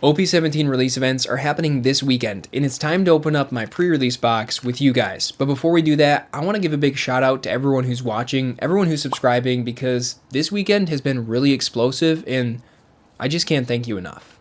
OP-17 release events are happening this weekend, and it's time to open up my pre-release box with you guys. But before we do that, I want to give a big shout out to everyone who's watching, everyone who's subscribing, because this weekend has been really explosive, and I just can't thank you enough.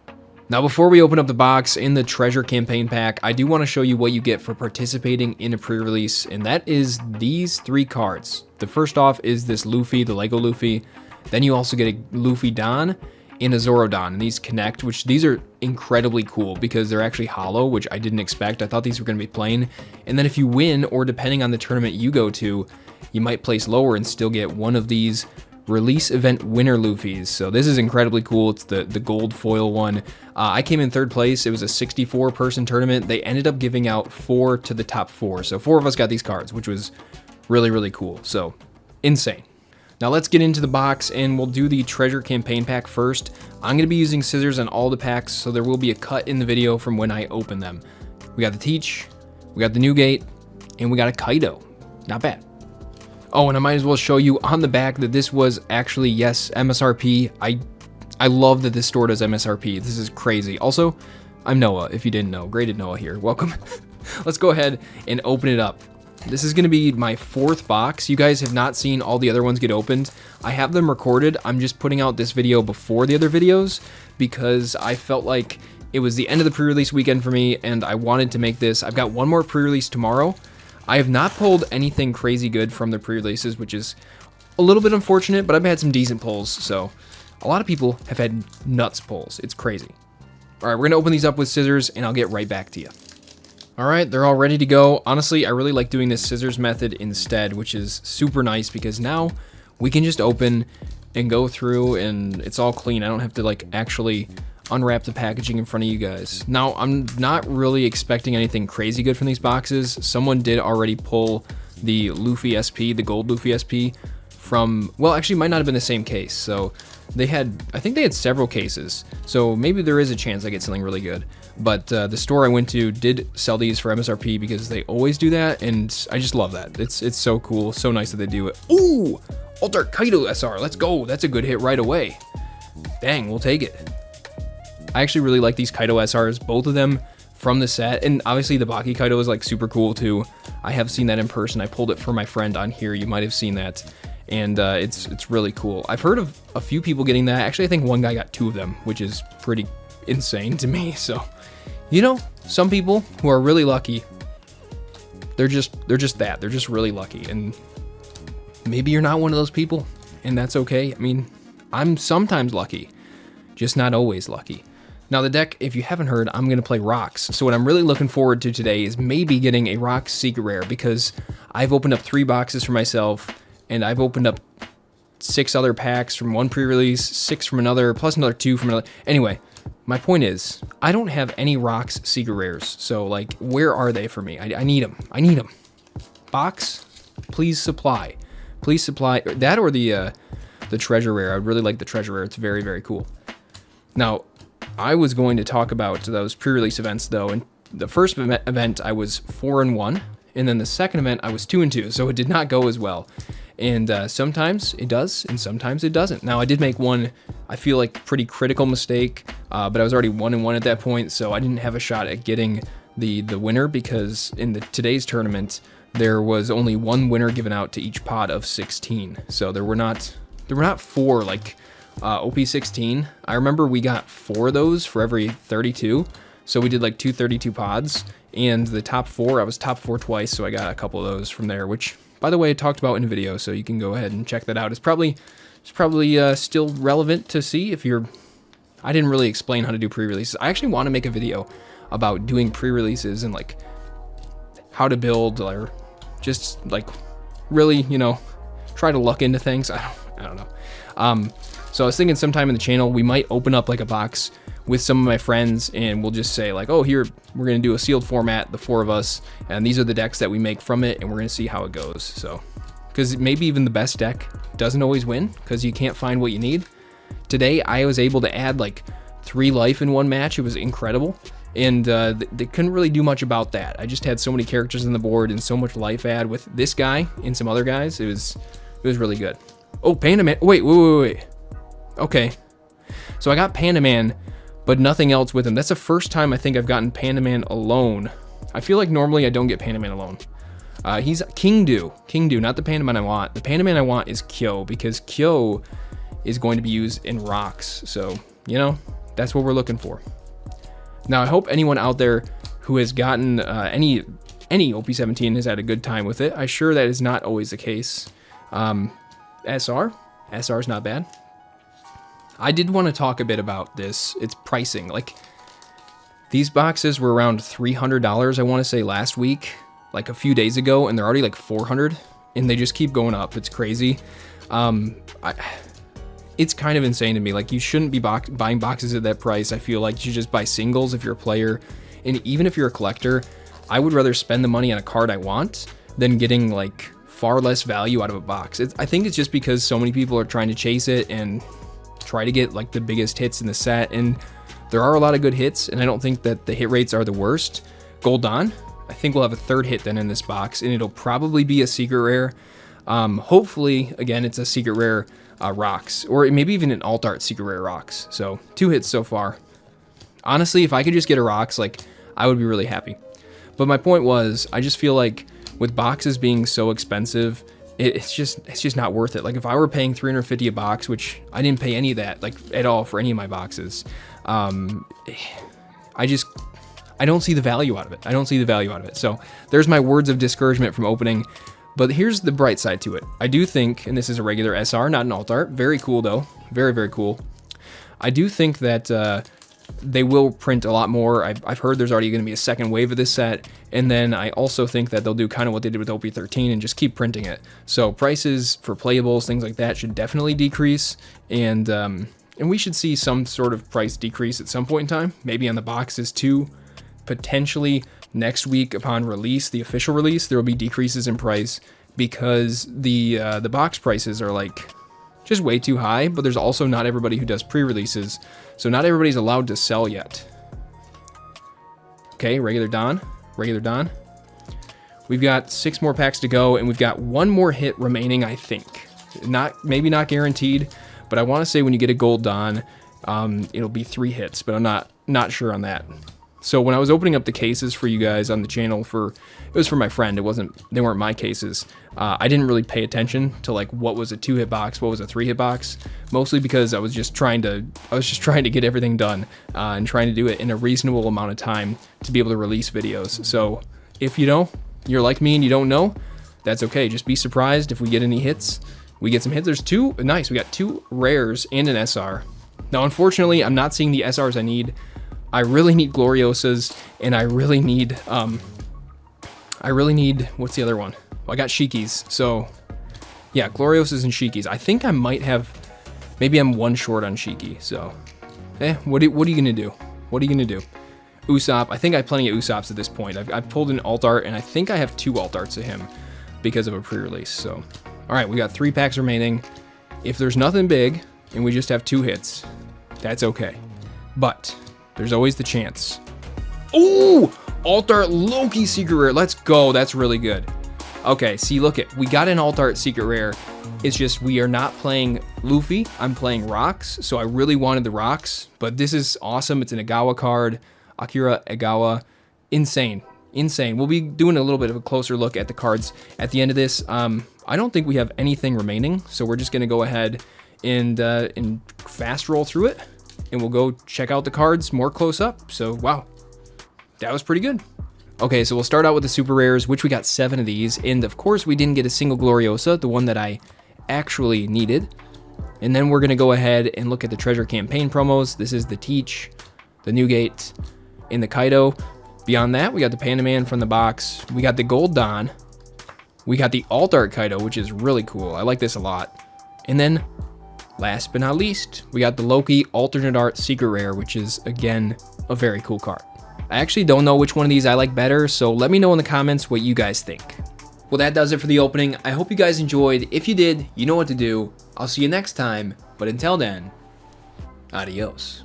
Now, before we open up the box in the treasure campaign pack, I do want to show you what you get for participating in a pre-release, and that is these 3 cards. The first off is this Luffy, the Lego Luffy. Then you also get a Luffy Don and a Zoro Don, and these connect, which these are incredibly cool because they're actually hollow, which I didn't expect. I thought these were going to be plain. And then if you win, or depending on the tournament you go to, you might place lower and still get one of these release event winner Luffys. So this is incredibly cool. It's the gold foil one. I came in 3rd place. It was a 64 person tournament. They ended up giving out 4 to the top 4. So 4 of us got these cards, which was really, really cool. So insane. Now let's get into the box, and we'll do the treasure campaign pack first. I'm going to be using scissors on all the packs, so there will be a cut in the video from when I open them. We got the Teach, we got the Newgate, and we got a Kaido. Not bad. Oh, and I might as well show you on the back that this was actually, yes, MSRP. I love that this store does MSRP. This is crazy. Also, I'm Noah, if you didn't know. Graded Noah here. Welcome. Let's go ahead and open it up. This is going to be my 4th box. You guys have not seen all the other ones get opened. I have them recorded. I'm just putting out this video before the other videos because I felt like it was the end of the pre-release weekend for me, and I wanted to make this. I've got one more pre-release tomorrow. I have not pulled anything crazy good from the pre-releases, which is a little bit unfortunate, but I've had some decent pulls, so a lot of people have had nuts pulls. It's crazy. All right, we're going to open these up with scissors, and I'll get right back to you. All right, they're all ready to go. Honestly, I really like doing this scissors method instead, which is super nice because now we can just open and go through and it's all clean. I don't have to like actually unwrap the packaging in front of you guys. Now, I'm not really expecting anything crazy good from these boxes. Someone did already pull the Luffy SP, the gold Luffy SP from, well, actually it might not have been the same case. So they had, I think they had several cases. So maybe there is a chance I get something really good. But the store I went to did sell these for MSRP because they always do that, and I just love that. It's so cool, so nice that they do it. Ooh, Alter Kaido SR, let's go. That's a good hit right away. Dang, we'll take it. I actually really like these Kaido SRs, both of them from the set, and obviously the Baki Kaido is like super cool too. I have seen that in person. I pulled it for my friend on here. You might have seen that, and it's really cool. I've heard of a few people getting that. Actually, I think one guy got 2 of them, which is pretty insane to me. So, you know, some people who are really lucky, they're just that. They're just really lucky, and maybe you're not one of those people, and that's okay. I mean, I'm sometimes lucky, just not always lucky. Now the deck, if you haven't heard, I'm going to play Rocks. So what I'm really looking forward to today is maybe getting a Rocks Secret Rare, because I've opened up 3 boxes for myself, and I've opened up 6 other packs from one pre-release, 6 from another, plus another 2 from another. Anyway, my point is, I don't have any Rocks Secret Rares, so like, where are they for me? I need them. I need them. Box, please supply. Please supply that, or the Treasure Rare. I would really like the Treasure Rare. It's very, very cool. Now, I was going to talk about those pre-release events though, and the first event I was 4-1, and then the second event I was 2-2, so it did not go as well. And sometimes it does, and sometimes it doesn't. Now, I did make one, I feel like, pretty critical mistake, but I was already 1-1 at that point, so I didn't have a shot at getting the winner, because in today's tournament, there was only 1 winner given out to each pot of 16. So there were not 4 like OP-16. I remember we got 4 of those for every 32, so we did like 2 32 pods, and the top 4, I was top 4 twice, so I got a couple of those from there, which, by the way, I talked about in a video, so you can go ahead and check that out. It's probably still relevant to see if you're... I didn't really explain how to do pre-releases. I actually want to make a video about doing pre-releases and like how to build, or just like really, you know, try to luck into things. I don't know. So I was thinking sometime in the channel we might open up like a box with some of my friends, and we'll just say like, oh, here, we're going to do a sealed format, the 4 of us, and these are the decks that we make from it, and we're going to see how it goes. So, because maybe even the best deck doesn't always win, because you can't find what you need. Today, I was able to add like 3 life in one match. It was incredible, and they couldn't really do much about that. I just had so many characters on the board and so much life add with this guy and some other guys. It was really good. Oh, Panda Man. Wait. Okay. So I got Panda Man but nothing else with him. That's the first time I think I've gotten Panda Man alone. I feel like normally I don't get Panda Man alone. He's King-Do, not the Panda Man I want. The Panda Man I want is Kyo, because Kyo is going to be used in rocks. So, you know, that's what we're looking for. Now, I hope anyone out there who has gotten any OP-17 has had a good time with it. I'm sure that is not always the case. SR is not bad. I did want to talk a bit about this. It's pricing. Like, these boxes were around $300, I want to say, last week, like a few days ago, and they're already like $400, and they just keep going up. It's crazy. It's kind of insane to me. Like, you shouldn't be buying boxes at that price. I feel like you should just buy singles if you're a player, and even if you're a collector, I would rather spend the money on a card I want than getting like far less value out of a box. I think it's just because so many people are trying to chase it and try to get like the biggest hits in the set, and there are a lot of good hits, and I don't think that the hit rates are the worst. Gold Dawn, I think we'll have a third hit then in this box, and it'll probably be a secret rare. Hopefully, again, it's a secret rare rocks, or maybe even an alt art secret rare rocks. So 2 hits so far. Honestly, if I could just get a rocks, like, I would be really happy. But my point was, I just feel like with boxes being so expensive, it's just not worth it. Like, if I were paying $350 a box, which I didn't pay any of that, like, at all for any of my boxes, I don't see the value out of it. So there's my words of discouragement from opening. But here's the bright side to it. I do think, and this is a regular SR, not an alt art. Very cool though. Very, very cool. I do think that they will print a lot more. I've heard there's already going to be a second wave of this set. And then I also think that they'll do kind of what they did with OP-13 and just keep printing it. So prices for playables, things like that, should definitely decrease. And we should see some sort of price decrease at some point in time. Maybe on the boxes too. Potentially next week upon release, the official release, there will be decreases in price because the box prices are like just way too high, but there's also not everybody who does pre-releases, so not everybody's allowed to sell yet. Okay, regular Dawn. We've got 6 more packs to go, and we've got 1 more hit remaining, I think. Maybe not guaranteed, but I want to say when you get a Gold Dawn, it'll be 3 hits, but I'm not sure on that. So when I was opening up the cases for you guys on the channel, it was for my friend. They weren't my cases. I didn't really pay attention to like what was a 2-hit box, what was a 3-hit box, mostly because I was just trying to get everything done and trying to do it in a reasonable amount of time to be able to release videos. So if you're like me and you don't know, that's okay. Just be surprised if we get any hits. We get some hits. There's 2. Nice. We got 2 rares and an SR. Now, unfortunately, I'm not seeing the SRs I need. I really need Gloriosas, and I really need, what's the other one? Well, I got Shikis, so, yeah, Gloriosas and Shikis. I think I might have, maybe I'm 1 short on Shiki, so, what are you gonna do? Usopp, I think I have plenty of Usopps at this point. I've pulled an alt art, and I think I have 2 alt arts of him because of a pre-release, so. All right, we got 3 packs remaining. If there's nothing big, and we just have 2 hits, that's okay. But there's always the chance. Ooh, alt art Loki secret rare. Let's go. That's really good. Okay, see, look it. We got an alt art secret rare. It's just we are not playing Luffy. I'm playing rocks, so I really wanted the rocks. But this is awesome. It's an Egawa card. Akira Egawa. Insane. We'll be doing a little bit of a closer look at the cards at the end of this. I don't think we have anything remaining, so we're just going to go ahead and fast roll through it. And we'll go check out the cards more close up. So, wow, that was pretty good. Okay, so we'll start out with the super rares, which we got 7 of these. And of course, we didn't get a single Gloriosa, the one that I actually needed. And then we're going to go ahead and look at the treasure campaign promos. This is the Teach, the Newgate, and the Kaido. Beyond that, we got the Panda Man from the box. We got the Gold Dawn. We got the Alt Art Kaido, which is really cool. I like this a lot. And then, last but not least, we got the Loki Alternate Art Secret Rare, which is, again, a very cool card. I actually don't know which one of these I like better, so let me know in the comments what you guys think. Well, that does it for the opening. I hope you guys enjoyed. If you did, you know what to do. I'll see you next time, but until then, adios.